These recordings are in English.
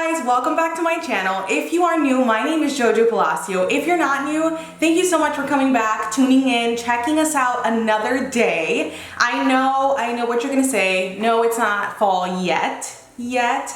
guys, welcome back to my channel. If you are new, my name is Jojo Palacio. If you're not new, thank you so much for coming back, tuning in, checking us out another day. I know what you're gonna say. No, it's not fall yet.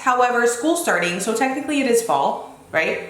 However, school's starting, so technically it is fall, right?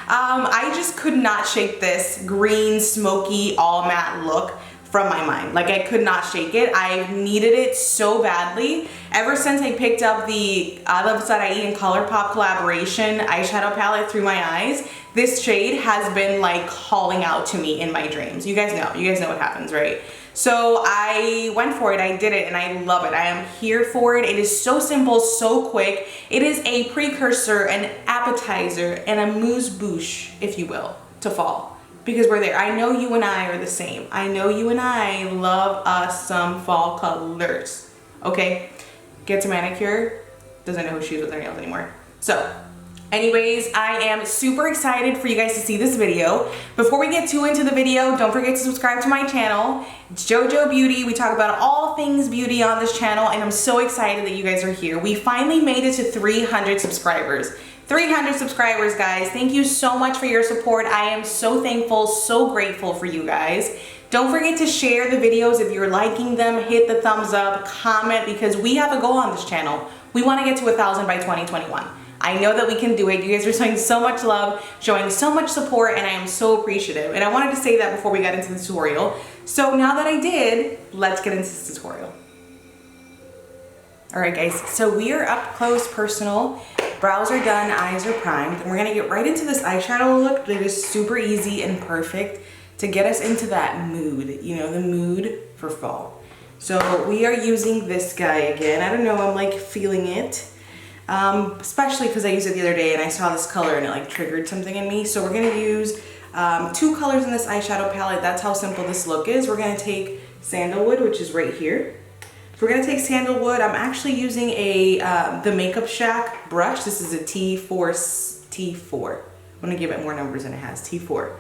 I just could not shake this green, smoky, all matte look from my mind. Like, I could not shake it. I've needed it so badly. Ever since I picked up the I Love That I Eat and ColourPop collaboration eyeshadow palette Through My Eyes, this shade has been like calling out to me in my dreams. You guys know what happens, right? So I went for it, I did it, and I love it. I am here for it. It is so simple, so quick. It is a precursor, an appetizer, and a amuse-bouche, if you will, to fall. Because we're there. I know you and I are the same. I know you and I love us some fall colors. Okay? Gets a manicure, doesn't know who she is with her nails anymore. So, anyways, I am super excited for you guys to see this video. Before we get too into the video, don't forget to subscribe to my channel. It's JoJo Beauty. We talk about all things beauty on this channel, and I'm so excited that you guys are here. We finally made it to 300 subscribers. 300 subscribers, guys. Thank you so much for your support. I am so thankful, so grateful for you guys. Don't forget to share the videos if you're liking them. Hit the thumbs up, comment, because we have a goal on this channel. We want to get to 1,000 by 2021. I know that we can do it. You guys are showing so much love, showing so much support, and I am so appreciative. And I wanted to say that before we got into the tutorial. So now that I did, let's get into this tutorial. All right, guys, so we are up close, personal. Brows are done, eyes are primed, and we're gonna get right into this eyeshadow look that is super easy and perfect to get us into that mood, you know, the mood for fall. So we are using this guy again. I don't know, I'm like feeling it, especially because I used it the other day and I saw this color and it like triggered something in me. So we're gonna use two colors in this eyeshadow palette. That's how simple this look is. We're gonna take Sandalwood, which is right here. We're gonna take Sandalwood. I'm actually using the Makeup Shack brush. This is a T4. I'm gonna give it more numbers than it has, T4.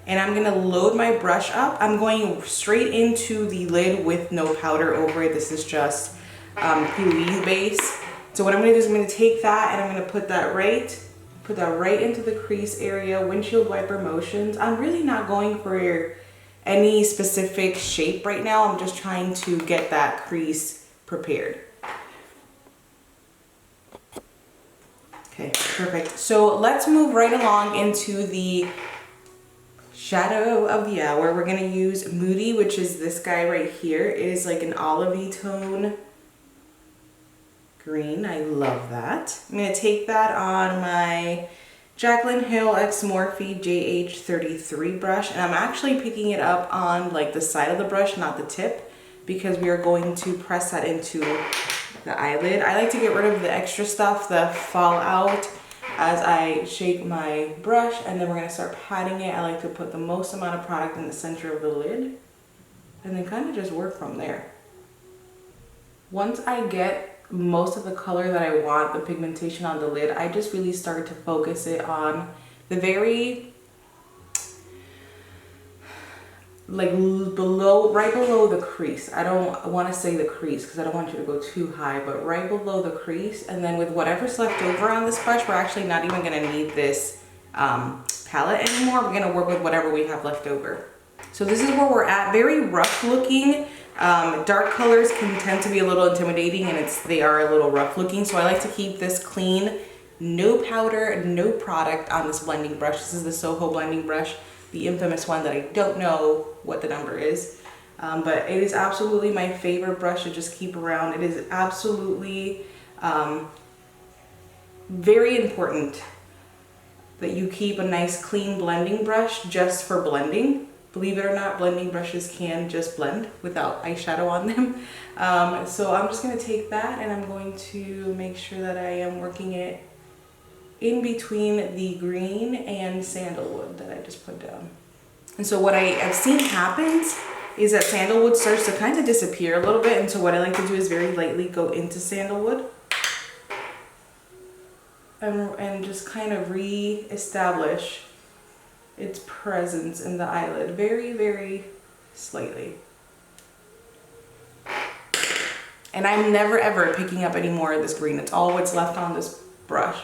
And I'm gonna load my brush up. I'm going straight into the lid with no powder over it. This is just Louise base. So what I'm gonna do is I'm gonna take that and I'm gonna put that right into the crease area, windshield wiper motions. I'm really not going for any specific shape right now. I'm just trying to get that crease prepared. Okay, perfect. So let's move right along into the shadow of the hour. We're gonna use Moody, which is this guy right here. It is like an olivey tone green. I love that. I'm gonna take that on my Jaclyn Hill X Morphe JH33 brush, and I'm actually picking it up on like the side of the brush, not the tip, because we are going to press that into the eyelid. I like to get rid of the extra stuff, the fallout, as I shake my brush, and then we're gonna start patting it. I like to put the most amount of product in the center of the lid, and then kind of just work from there. Once I get most of the color that I want, the pigmentation on the lid, I just really start to focus it on the very, like right below the crease. I don't want to say the crease because I don't want you to go too high, but right below the crease. And then with whatever's left over on this brush, we're actually not even going to need this palette anymore. We're going to work with whatever we have left over. So this is where we're at. Very rough looking. Dark colors can tend to be a little intimidating, and they are a little rough looking. So I like to keep this clean, no powder, no product on this blending brush. This is the Soho blending brush, the infamous one that I don't know what the number is. But it is absolutely my favorite brush to just keep around. It is absolutely very important that you keep a nice clean blending brush just for blending. Believe it or not, blending brushes can just blend without eyeshadow on them. So I'm just going to take that and I'm going to make sure that I am working it in between the green and Sandalwood that I just put down. And so what I've seen happens is that Sandalwood starts to kind of disappear a little bit. And so what I like to do is very lightly go into Sandalwood and just kind of re-establish its presence in the eyelid very, very slightly. And I'm never ever picking up any more of this green. It's all what's left on this brush.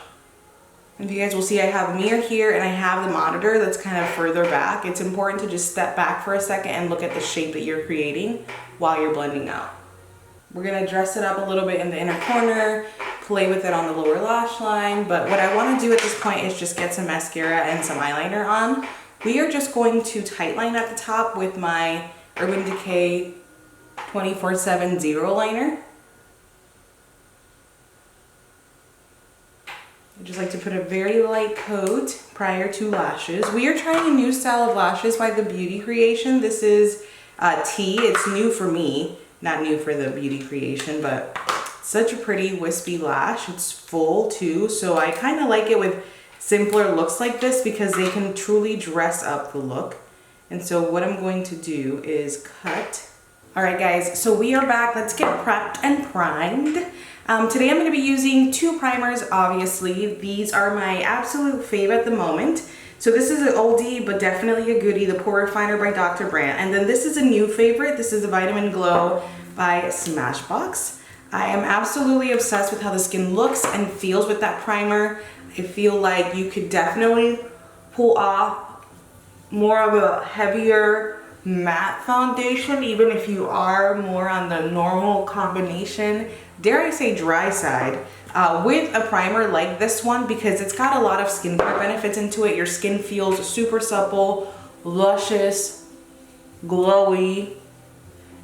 And you guys will see I have a mirror here and I have the monitor that's kind of further back. It's important to just step back for a second and look at the shape that you're creating while you're blending out. We're gonna dress it up a little bit in the inner corner, play with it on the lower lash line, but what I wanna do at this point is just get some mascara and some eyeliner on. We are just going to tightline at the top with my Urban Decay 24/7 Zero Liner. I just like to put a very light coat prior to lashes. We are trying a new style of lashes by The Beauty Creation. This is T. It's new for me, not new for The Beauty Creation, but such a pretty wispy lash. It's full too, so I kind of like it with simpler looks like this because they can truly dress up the look. And so what I'm going to do is cut. All right guys, so we are back. Let's get prepped and primed. Today I'm going to be using two primers, obviously. These are my absolute favorite at the moment. So this is an oldie, but definitely a goodie, the Pore Refiner by Dr. Brandt. And then this is a new favorite. This is the Vitamin Glow by Smashbox. I am absolutely obsessed with how the skin looks and feels with that primer. I feel like you could definitely pull off more of a heavier matte foundation, even if you are more on the normal combination, dare I say dry side, with a primer like this one, because it's got a lot of skincare benefits into it. Your skin feels super supple, luscious, glowy.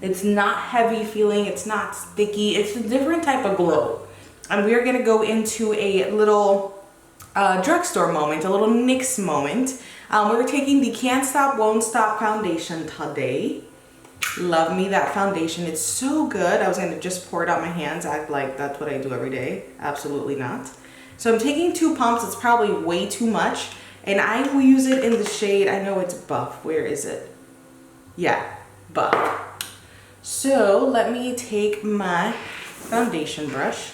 It's not heavy feeling, it's not sticky, it's a different type of glow. And we are gonna go into a little drugstore moment, a little NYX moment. We're taking the Can't Stop, Won't Stop foundation today. Love me that foundation. It's so good. I was going to just pour it on my hands, act like that's what I do every day. Absolutely not. So I'm taking 2 pumps. It's probably way too much. And I will use it in the shade, I know it's Buff. Where is it? Yeah, Buff. So let me take my foundation brush.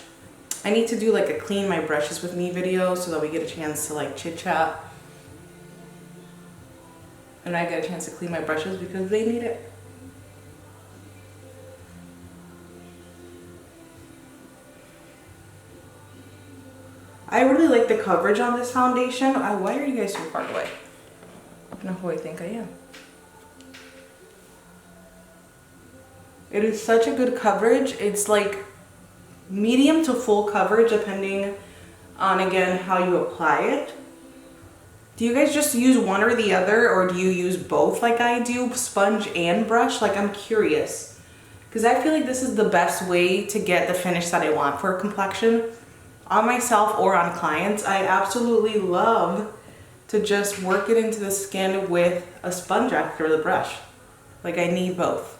I need to do like a clean my brushes with me video so that we get a chance to like chit chat. And I get a chance to clean my brushes because they need it. I really like the coverage on this foundation. Why are you guys so far away? I don't know who I think I am. It is such a good coverage. It's like medium to full coverage depending on, again, how you apply it. Do you guys just use one or the other, or do you use both like I do, sponge and brush? Like, I'm curious, because I feel like this is the best way to get the finish that I want for a complexion on myself or on clients. I absolutely love to just work it into the skin with a sponge after the brush. Like, I need both.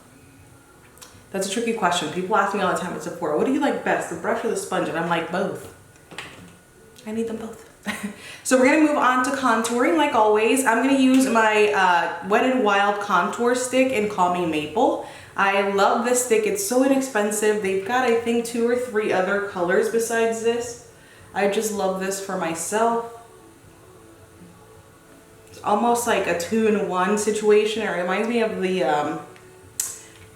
That's a tricky question. People ask me all the time at Sephora, what do you like best, the brush or the sponge? And I'm like, both. I need them both. So we're gonna move on to contouring like always. I'm gonna use my Wet n Wild contour stick in Call Me Maple. I love this stick, it's so inexpensive. They've got, I think, 2 or 3 other colors besides this. I just love this for myself. It's almost like a 2-in-1 situation. It reminds me of the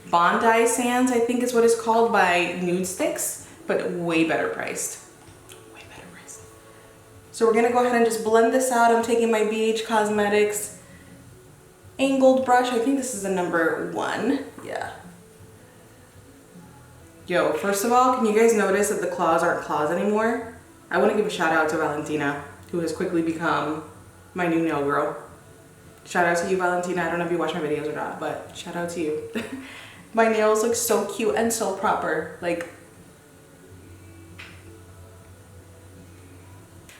Bondi Sands, I think is what it's called, by Nude Sticks, but way better priced. So we're gonna go ahead and just blend this out. I'm taking my BH Cosmetics angled brush. I think this is a number 1, yeah. Yo, first of all, can you guys notice that the claws aren't claws anymore? I wanna give a shout out to Valentina, who has quickly become my new nail girl. Shout out to you, Valentina. I don't know if you watch my videos or not, but shout out to you. My nails look so cute and so proper. Like,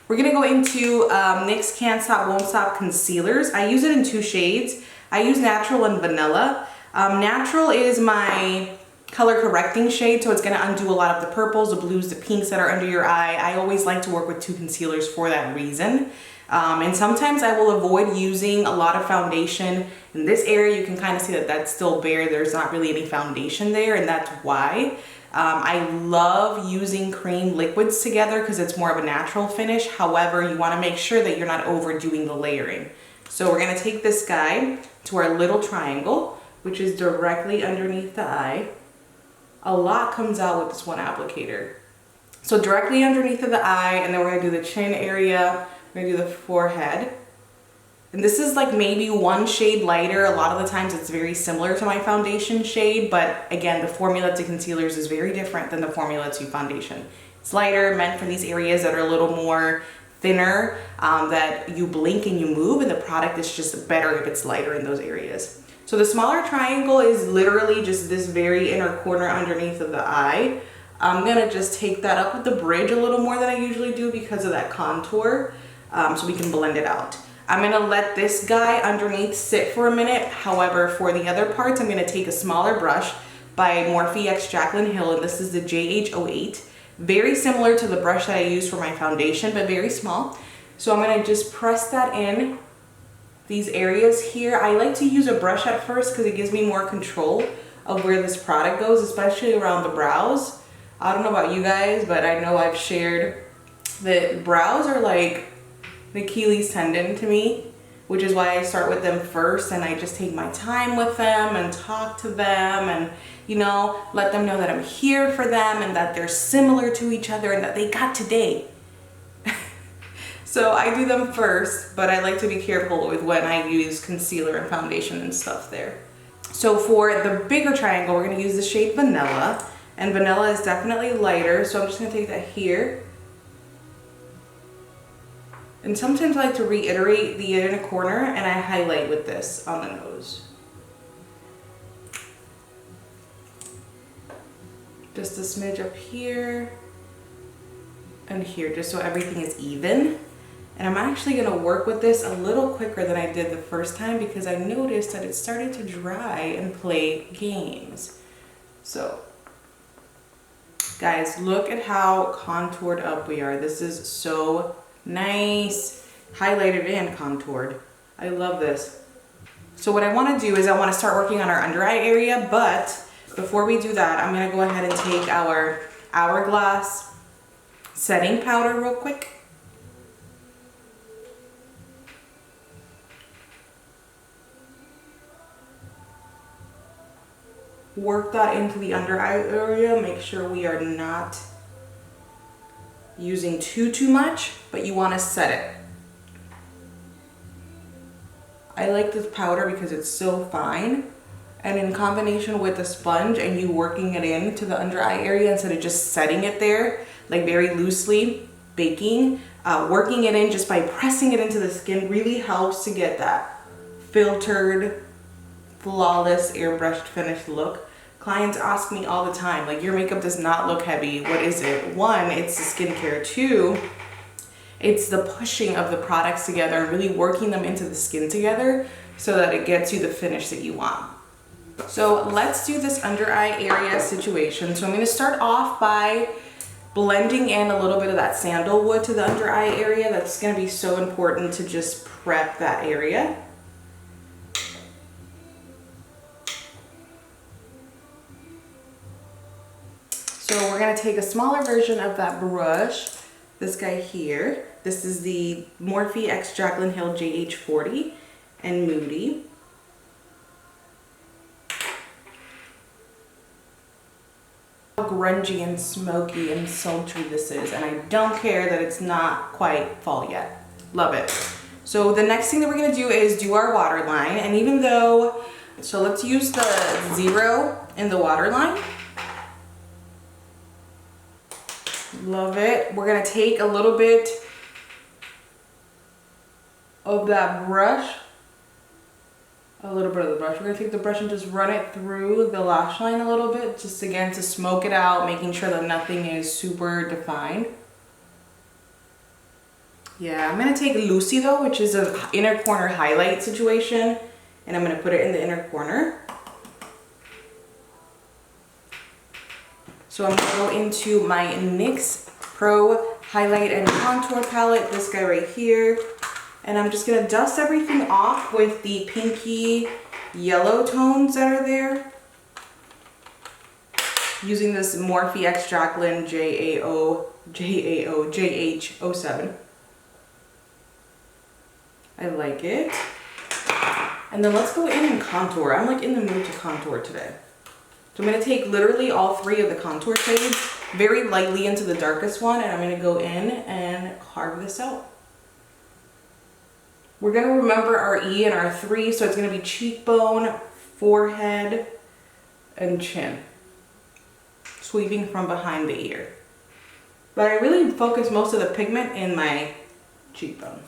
we're gonna go into NYX Can't Stop, Won't Stop concealers. I use it in 2 shades. I use Natural and Vanilla. Natural is my color correcting shade, so it's gonna undo a lot of the purples, the blues, the pinks that are under your eye. I always like to work with 2 concealers for that reason. And sometimes I will avoid using a lot of foundation. In this area, you can kind of see that that's still bare. There's not really any foundation there, and that's why. I love using cream liquids together because it's more of a natural finish. However, you want to make sure that you're not overdoing the layering. So we're going to take this guy to our little triangle, which is directly underneath the eye. A lot comes out with this one applicator. So directly underneath of the eye, and then we're gonna do the chin area, we're gonna do the forehead. And this is like maybe one shade lighter. A lot of the times it's very similar to my foundation shade, but again, the formula to concealers is very different than the formula to foundation. It's lighter, meant for these areas that are a little more thinner, that you blink and you move, and the product is just better if it's lighter in those areas. So the smaller triangle is literally just this very inner corner underneath of the eye. I'm gonna just take that up with the bridge a little more than I usually do because of that contour, so we can blend it out. I'm gonna let this guy underneath sit for a minute. However, for the other parts, I'm gonna take a smaller brush by Morphe X Jaclyn Hill, and this is the JH08. Very similar to the brush that I use for my foundation, but very small. So I'm gonna just press that in these areas here. I like to use a brush at first because it gives me more control of where this product goes, especially around the brows. I don't know about you guys, but I know I've shared that brows are like the Achilles tendon to me, which is why I start with them first, and I just take my time with them and talk to them and, you know, let them know that I'm here for them and that they're similar to each other and that they got today. So I do them first, but I like to be careful with when I use concealer and foundation and stuff there. So for the bigger triangle, we're gonna use the shade Vanilla, and Vanilla is definitely lighter, so I'm just gonna take that here. And sometimes I like to reiterate the inner corner, and I highlight with this on the nose. Just a smidge up here and here, just so everything is even. And I'm actually gonna work with this a little quicker than I did the first time because I noticed that it started to dry and play games. So, guys, look at how contoured up we are. This is so nice. Highlighted and contoured. I love this. So what I wanna do is I wanna start working on our under eye area, but before we do that, I'm gonna go ahead and take our Hourglass setting powder real quick. Work that into the under eye area. Make sure we are not using too much, but you want to set it. I like this powder because it's so fine, and in combination with the sponge and you working it into the under eye area instead of just setting it there like very loosely baking, working it in just by pressing it into the skin really helps to get that filtered, flawless, airbrushed finished look. Clients ask me all the time, like, your makeup does not look heavy. What is it? One, it's the skincare. Two, it's the pushing of the products together and really working them into the skin together so that it gets you the finish that you want. So let's do this under eye area situation. So I'm going to start off by blending in a little bit of that sandalwood to the under eye area. That's going to be so important to just prep that area. So we're gonna take a smaller version of that brush, this guy here. This is the Morphe X Jaclyn Hill JH40 and Moody. How grungy and smoky and sultry this is, and I don't care that it's not quite fall yet. Love it. So the next thing that we're gonna do is do our waterline, and even though, so let's use the 0 in the waterline. Love it. We're gonna take a little bit of that brush, we're gonna take the brush and just run it through the lash line a little bit, just again to smoke it out, making sure that nothing is super defined. Yeah, I'm gonna take Lucy though, which is an inner corner highlight situation, and I'm gonna put it in the inner corner. So I'm gonna go into my NYX Pro Highlight and Contour Palette, this guy right here. And I'm just gonna dust everything off with the pinky yellow tones that are there. Using this Morphe X Jaclyn JH07. I like it. And then let's go in and contour. I'm like in the mood to contour today. So I'm gonna take literally all 3 of the contour shades very lightly into the darkest one, and I'm gonna go in and carve this out. We're gonna remember our E and our 3, so it's gonna be cheekbone, forehead, and chin. Sweeping from behind the ear. But I really focus most of the pigment in my cheekbone.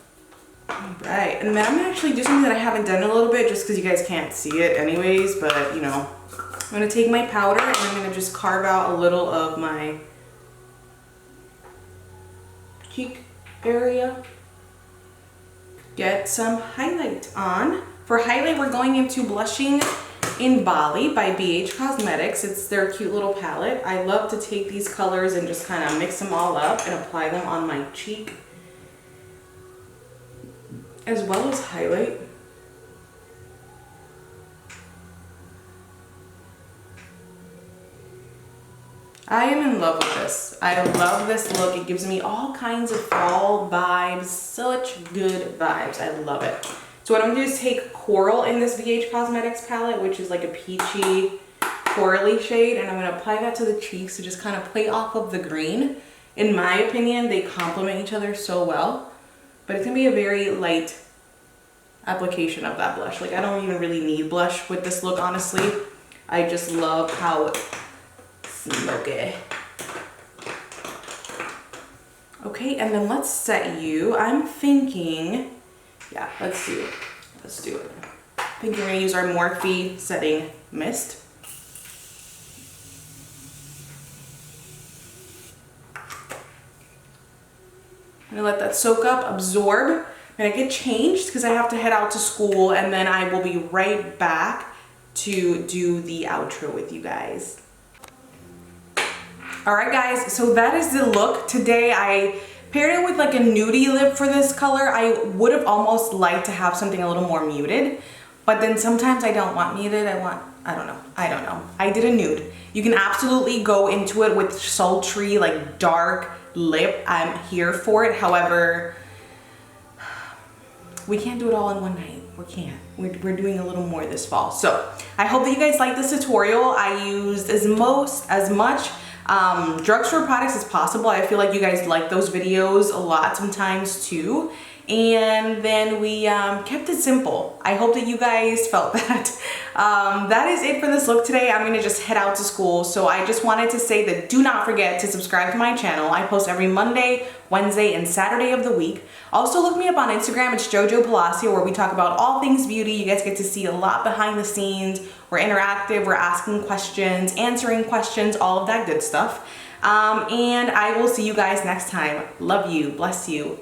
Alright, and then I'm gonna actually do something that I haven't done in a little bit just because you guys can't see it anyways, but you know. I'm gonna take my powder and I'm gonna just carve out a little of my cheek area. Get some highlight on. For highlight, we're going into Blushing in Bali by BH Cosmetics. It's their cute little palette. I love to take these colors and just kind of mix them all up and apply them on my cheek, as well as highlight. I am in love with this. I love this look. It gives me all kinds of fall vibes, such good vibes. I love it. So what I'm gonna do is take Coral in this BH Cosmetics palette, which is like a peachy, corally shade, and I'm gonna apply that to the cheeks to just kind of play off of the green. In my opinion, they complement each other so well, but it's gonna be a very light application of that blush. Like I don't even really need blush with this look, honestly. I just love how smoky. Okay, and then let's set you. I'm thinking, yeah, let's do it. Let's do it. I think we're gonna use our Morphe setting mist. I'm gonna let that soak up, absorb. I'm gonna get changed because I have to head out to school, and then I will be right back to do the outro with you guys. All right, guys, so that is the look. Today I paired it with like a nudie lip for this color. I would have almost liked to have something a little more muted, but then sometimes I don't want muted. I don't know. I did a nude. You can absolutely go into it with sultry, like dark lip. I'm here for it. However, we can't do it all in one night. We can't. We're doing a little more this fall. So I hope that you guys like this tutorial. I used as much drugstore products as possible. I feel like you guys like those videos a lot sometimes too. And then we kept it simple. I hope that you guys felt that. That is it for this look today. I'm gonna just head out to school. So I just wanted to say that do not forget to subscribe to my channel. I post every Monday, Wednesday, and Saturday of the week. Also look me up on Instagram. It's Jojo Palacio, where we talk about all things beauty. You guys get to see a lot behind the scenes. We're interactive, we're asking questions, answering questions, all of that good stuff. And I will see you guys next time. Love you, bless you.